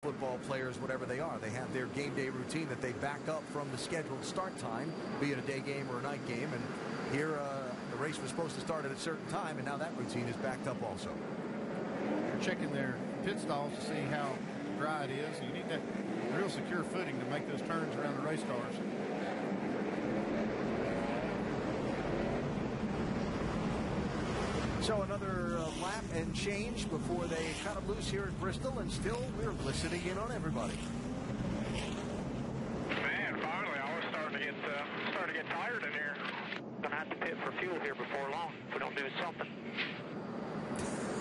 football players, whatever they are. They have their game day routine that they back up from the scheduled start time, be it a day game or a night game. And here the race was supposed to start at a certain time, and now that routine is backed up also. They're checking their pit stalls to see how dry it is. You need that real secure footing to make those turns around the race cars. So another lap and change before they cut them loose here at Bristol, and still we're listening in on everybody. Man, finally, I was starting to get tired in here. Gonna have to pit for fuel here before long if we don't do something.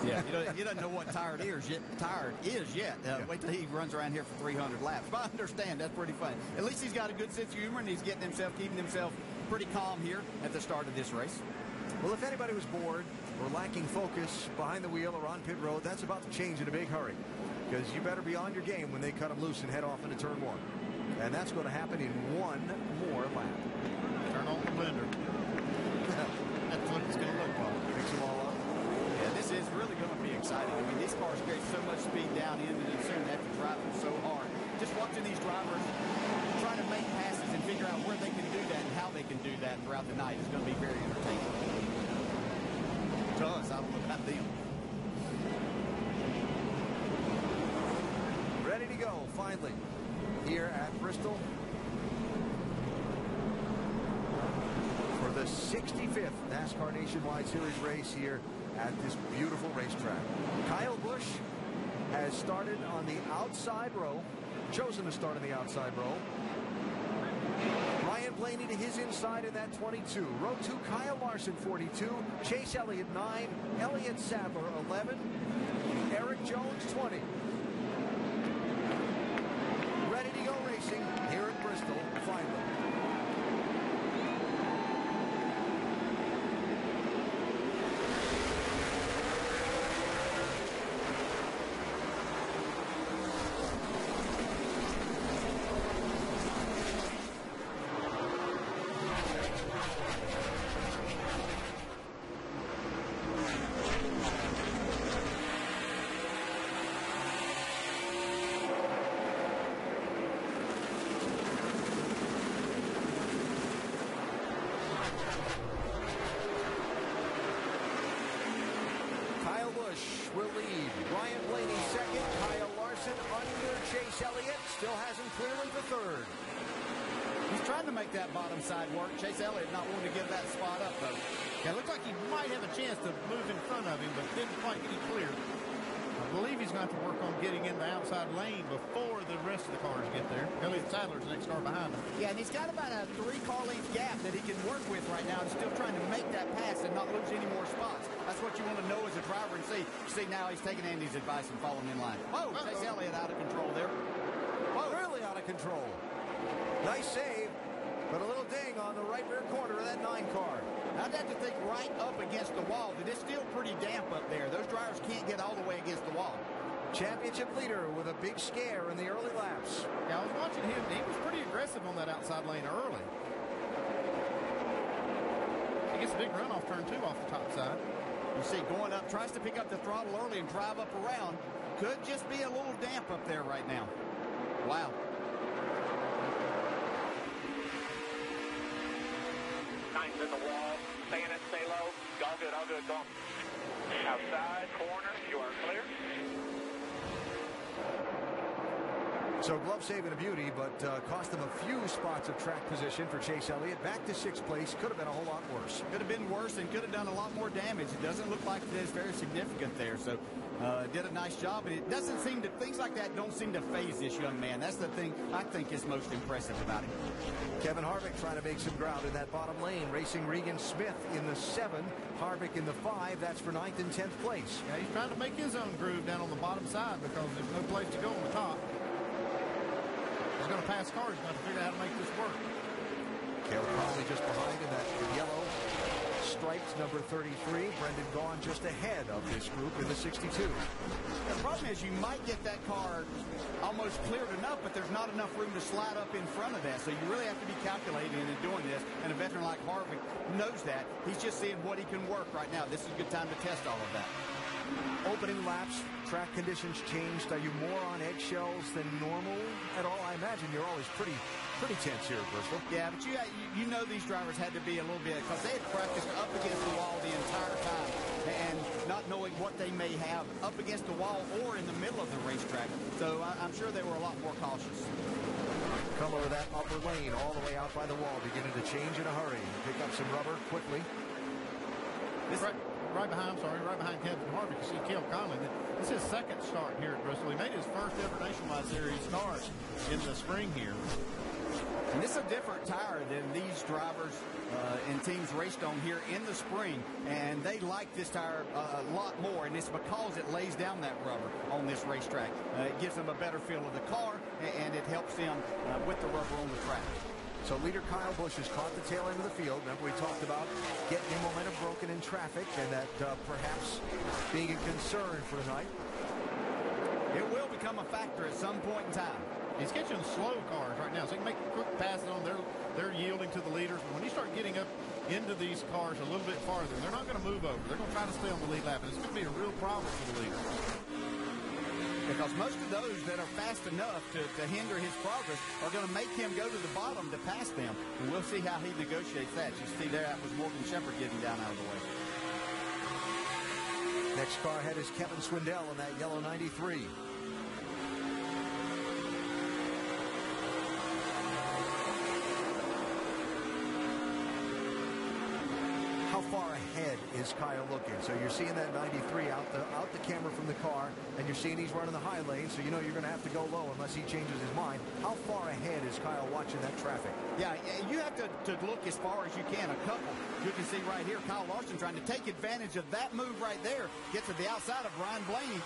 Yeah, he doesn't know what tired is yet. Wait till he runs around here for 300 laps. But I understand, that's pretty funny. At least he's got a good sense of humor, and he's keeping himself pretty calm here at the start of this race. Well, if anybody was bored or lacking focus behind the wheel or on pit road, that's about to change in a big hurry, because you better be on your game when they cut them loose and head off into turn one. And that's going to happen in one more lap. Turn on the blender. That's what it's going to look like. Mix them all up. Yeah, this is really going to be exciting. I mean, these cars create so much speed down in, and then soon they have to drive them so hard. Just watching these drivers try to make passes and figure out where they can do that and how they can do that throughout the night is going to be very entertaining. To us, I don't know about them. Ready to go, finally, here at Bristol for the 65th NASCAR Nationwide Series race here at this beautiful racetrack. Kyle Busch has started on the outside row, chosen to start on the outside row. Ryan Blaney to his inside in that 22. Row 2, Kyle Larson, 42. Chase Elliott, 9. Elliott Sadler, 11. Eric Jones, 20. Ready to go racing here at Bristol, finally. Will lead. Ryan Blaney second. Kyle Larson under Chase Elliott. Still hasn't clearly the third. He's trying to make that bottom side work. Chase Elliott not wanting to give that spot up, though. Yeah, it looks like he might have a chance to move in front of him, but didn't quite get it clear. I believe he's going to have to work on getting in the outside lane before the rest of the cars get there. Elliott Sadler's the next car behind him. Yeah, and he's got about a 3-car length gap that he can work with right now and still trying to make that pass and not lose any more spots. That's what you want to know as a driver and see. See, now he's taking Andy's advice and following in line. Oh, Chase Elliott out of control there. Oh, really out of control. Nice save, but a little ding on the right rear corner of that 9 car. I'd have to think right up against the wall, but it's still pretty damp up there. Those drivers can't get all the way against the wall. Championship leader with a big scare in the early laps. Yeah, I was watching him. He was pretty aggressive on that outside lane early. He gets a big run off turn 2 off the top side. You see, going up, tries to pick up the throttle early and drive up around. Could just be a little damp up there right now. Wow. Nice in the wall. Stay in it, stay low. All good, all good. Go on. Outside corner, you are clear. So glove save and a beauty, but cost them a few spots of track position for Chase Elliott. Back to 6th place. Could have been a whole lot worse. Could have been worse and could have done a lot more damage. It doesn't look like it is very significant there. So did a nice job. And it doesn't seem to, things like that don't seem to phase this young man. That's the thing I think is most impressive about him. Kevin Harvick trying to make some ground in that bottom lane. Racing Regan Smith in the 7. Harvick in the 5. That's for 9th and 10th place. Yeah, he's trying to make his own groove down on the bottom side because there's no place to go on the top. He's going to pass cars. He's going to figure out how to make this work. Caleb Conley just behind in that yellow striped number 33. Brendan Gaughan just ahead of this group in the 62. The problem is you might get that car almost cleared enough, but there's not enough room to slide up in front of that. So you really have to be calculating and doing this. And a veteran like Harvick knows that. He's just seeing what he can work right now. This is a good time to test all of that. opening laps, track conditions changed? Are you more on eggshells than normal at all? I imagine you're always pretty tense here at Bristol. Yeah, but you know these drivers had to be a little bit, because they had practiced up against the wall the entire time, and not knowing what they may have up against the wall or in the middle of the racetrack. So I'm sure they were a lot more cautious. Come over that upper lane all the way out by the wall, beginning to change in a hurry. Pick up some rubber quickly. Right behind Kevin Harvick, you see Cale Conley. This is his second start here at Bristol. He made his first ever Nationwide Series start in the spring here. And this is a different tire than these drivers and teams raced on here in the spring, and they like this tire a lot more, and it's because it lays down that rubber on this racetrack. It gives them a better feel of the car, and it helps them with the rubber on the track. So leader Kyle Busch has caught the tail end of the field. Remember, we talked about getting your momentum broken in traffic, and that perhaps being a concern for the night. It will become a factor at some point in time. He's catching slow cars right now, so he can make quick passes on. They're yielding to the leaders. When you start getting up into these cars a little bit farther, they're not going to move over. They're going to try to stay on the lead lap, and it's going to be a real problem for the leaders. Because most of those that are fast enough to hinder his progress are going to make him go to the bottom to pass them. And we'll see how he negotiates that. You see there, that was Morgan Shepherd getting down out of the way. Next car ahead is Kevin Swindell in that yellow 93. How far ahead is Kyle looking? So you're seeing that 93 out the camera from the car, and you're seeing he's running the high lane, so you know you're going to have to go low unless he changes his mind. How far ahead is Kyle watching that traffic? Yeah, you have to look as far as you can. A couple. You can see right here, Kyle Larson trying to take advantage of that move right there. Get to the outside of Ryan Blaney.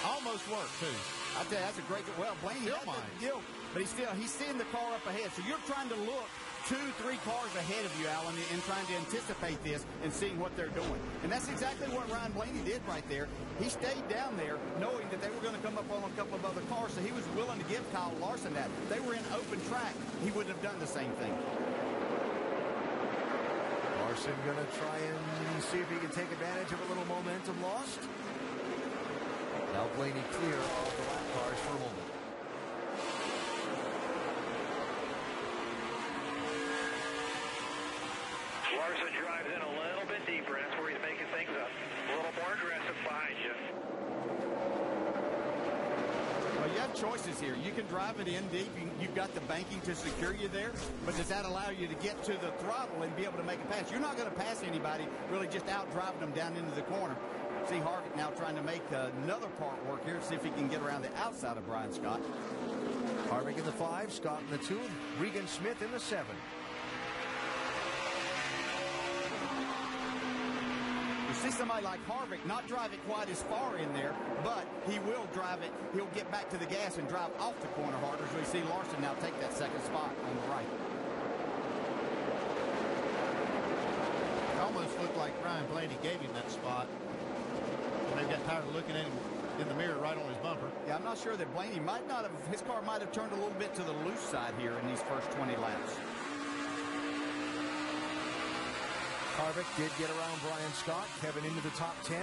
Almost worked, too. I tell you, that's a great, well, Blaney Still mine. But he's seeing the car up ahead. So you're trying to look 2-3 cars ahead of you, Alan, and trying to anticipate this and seeing what they're doing. And that's exactly what Ryan Blaney did right there. He stayed down there knowing that they were going to come up on a couple of other cars, so he was willing to give Kyle Larson that. If they were in open track, he wouldn't have done the same thing. Larson going to try and see if he can take advantage of a little momentum lost. Now Blaney clear of the lap cars for a moment. Larson drives in a little bit deeper. That's where he's making things up. A little more aggressive behind you. Well, you have choices here. You can drive it in deep. You've got the banking to secure you there, but does that allow you to get to the throttle and be able to make a pass? You're not going to pass anybody, really just out driving them down into the corner. See Harvick now trying to make another part work here, see if he can get around the outside of Brian Scott. Harvick in the 5, Scott in the 2, Regan Smith in the 7. You see somebody like Harvick not drive it quite as far in there, but he will drive it. He'll get back to the gas and drive off the corner harder. So we see Larson now take that second spot on the right. It almost looked like Ryan Blaney gave him that spot. They got tired of looking at him in the mirror right on his bumper. Yeah, I'm not sure that Blaney might not have, his car might have turned a little bit to the loose side here in these first 20 laps. Harvick did get around Brian Scott. Kevin into the top 10.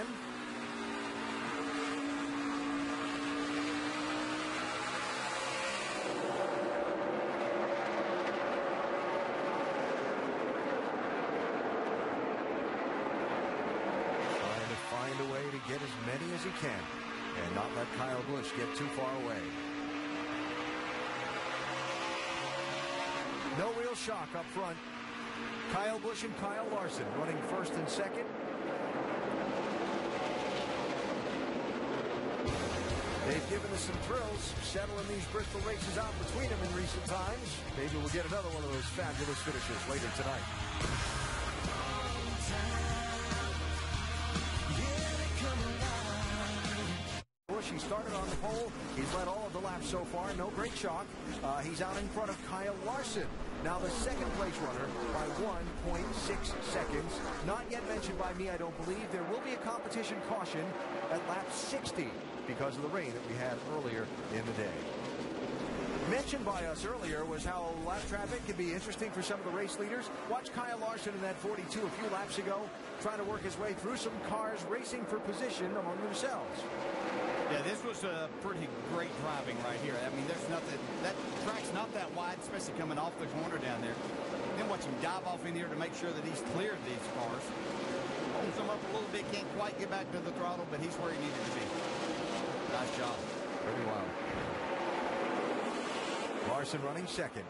Trying to find a way to get as many as he can and not let Kyle Busch get too far away. No real shock up front. Kyle Busch and Kyle Larson running first and second. They've given us some thrills, settling these Bristol races out between them in recent times. Maybe we'll get another one of those fabulous finishes later tonight. Busch, he started on the pole. He's led all of the laps so far. No great shock. He's out in front of Kyle Larson. Now the second place runner by 1.6 seconds. Not yet mentioned by me, I don't believe. There will be a competition caution at lap 60 because of the rain that we had earlier in the day. Mentioned by us earlier was how lap traffic can be interesting for some of the race leaders. Watch Kyle Larson in that 42 a few laps ago, trying to work his way through some cars racing for position among themselves. Yeah, this was a pretty great driving right here. I mean, there's nothing, that track's not that wide, especially coming off the corner down there. Then watch him dive off in here to make sure that he's cleared these cars. Holds them up a little bit, can't quite get back to the throttle, but he's where he needed to be. Nice job. Pretty wild. Larson running second.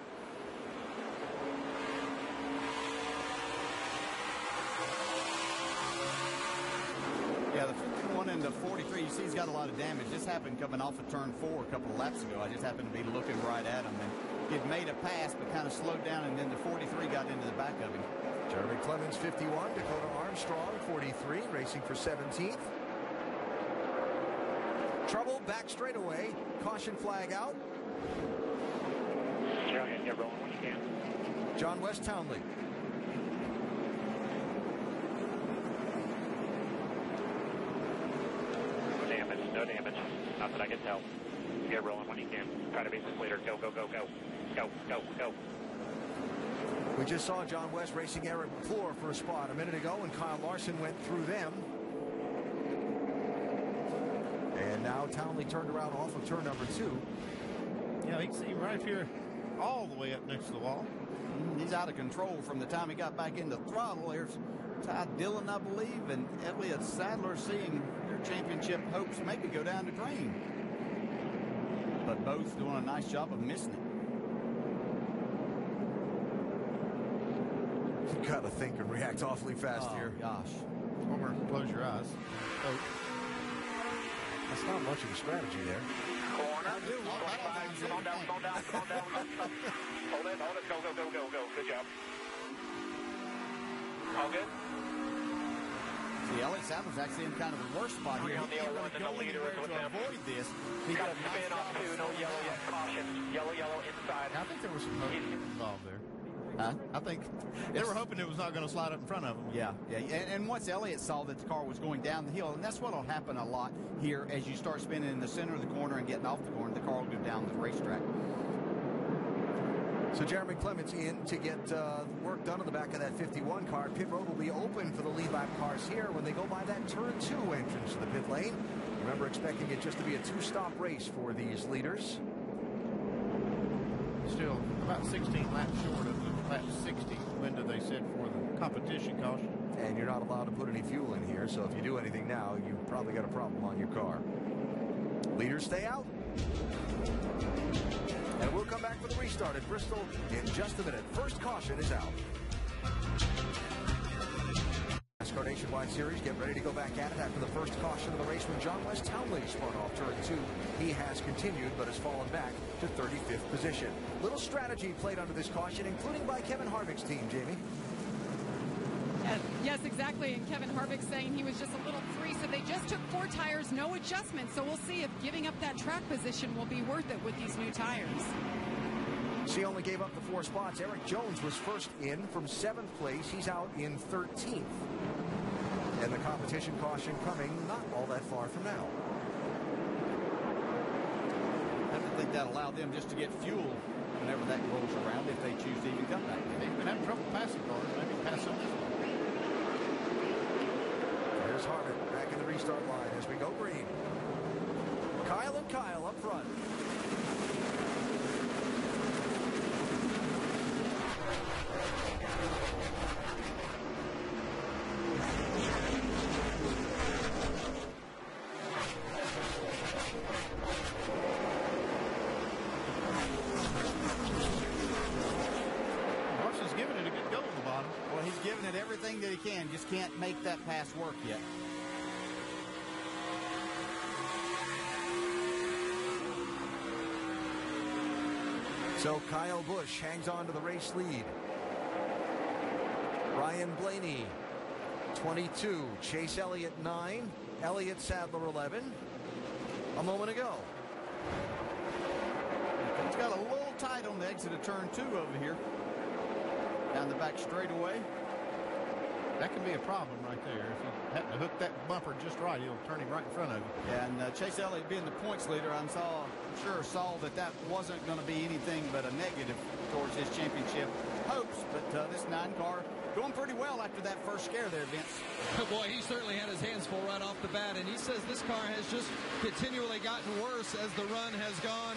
Yeah, the 51 and the 43, you see he's got a lot of damage. This happened coming off of turn 4 a couple of laps ago. I just happened to be looking right at him, and he had made a pass but kind of slowed down, and then the 43 got into the back of him. Jeremy Clemens, 51. Dakota Armstrong, 43, racing for 17th. Trouble back straightaway. Caution flag out. Go ahead, get rolling when you can. John West Townley. No damage. Not that I can tell. Get rolling when you can. Try to be the leader. Go, go, go, go. Go, go, go. We just saw John West racing Eric McClure for a spot a minute ago, and Kyle Larson went through them. And now Townley turned around off of turn number 2. Yeah, you can see him right here all the way up next to the wall. He's out of control from the time he got back in the throttle. There's Ty Dillon, I believe, and Elliott Sadler seeing their championship hopes maybe go down the drain. But both doing a nice job of missing it. You gotta think and react awfully fast here. Gosh. Homer, close your eyes. Oh. That's not much of a strategy there. Corner. Come on down, come on down, come on down. Hold it, go, go, go, go, go. Good job. All good? See, Elliott Sadler's actually in kind of the worst spot here. On the L1 and the leader is with them. Avoid this. He Got got a spin off too, no yellow yet. Caution. Yellow, yellow inside. I think there was some hope involved there. Huh? I think they were hoping it was not going to slide up in front of them. Yeah. And once Elliott saw that the car was going down the hill, and that's what will happen a lot here as you start spinning in the center of the corner and getting off the corner, the car will go down the racetrack. So Jeremy Clements in to get work done on the back of that 51 car. Pit road will be open for the lead lap cars here when they go by that turn 2 entrance to the pit lane. Remember, expecting it just to be a 2-stop race for these leaders. Still about 16 laps short of the lap 60 window they set for the competition caution. And you're not allowed to put any fuel in here, so if you do anything now, you've probably got a problem on your car. Leaders stay out. And we'll come back for the restart at Bristol in just a minute. First caution is out. NASCAR Nationwide Series, get ready to go back at it after the first caution of the race when John West Townley spun off turn 2. He has continued, but has fallen back to 35th position. Little strategy played under this caution, including by Kevin Harvick's team, Jamie. Yes, exactly. And Kevin Harvick saying he was just a little free, so they just took 4 tires, no adjustments. So we'll see if giving up that track position will be worth it with these new tires. She only gave up the 4 spots. Eric Jones was first in from 7th place. He's out in 13th. And the competition caution coming not all that far from now. I think that allowed them just to get fuel whenever that rolls around, if they choose to even come back. They've been having trouble passing cars. Maybe pass some this one. There's Harvick back in the restart line as we go green. Kyle and Kyle up front. Larson's giving it a good go on the bottom. Well, he's giving it everything that he can, just can't make that pass work yet. So Kyle Busch hangs on to the race lead. Ryan Blaney, 22. Chase Elliott, 9. Elliott Sadler, 11. A moment ago. It's got a little tight on the exit of turn 2 over here. Down the back straightaway. That can be a problem right there. If you happen to hook that bumper just right, he'll turn him right in front of you. And Chase Elliott being the points leader, I saw I'm sure, saw that that wasn't going to be anything but a negative towards his championship hopes. But this 9 car going pretty well after that first scare there, Vince. Oh boy, he certainly had his hands full right off the bat, and he says this car has just continually gotten worse as the run has gone.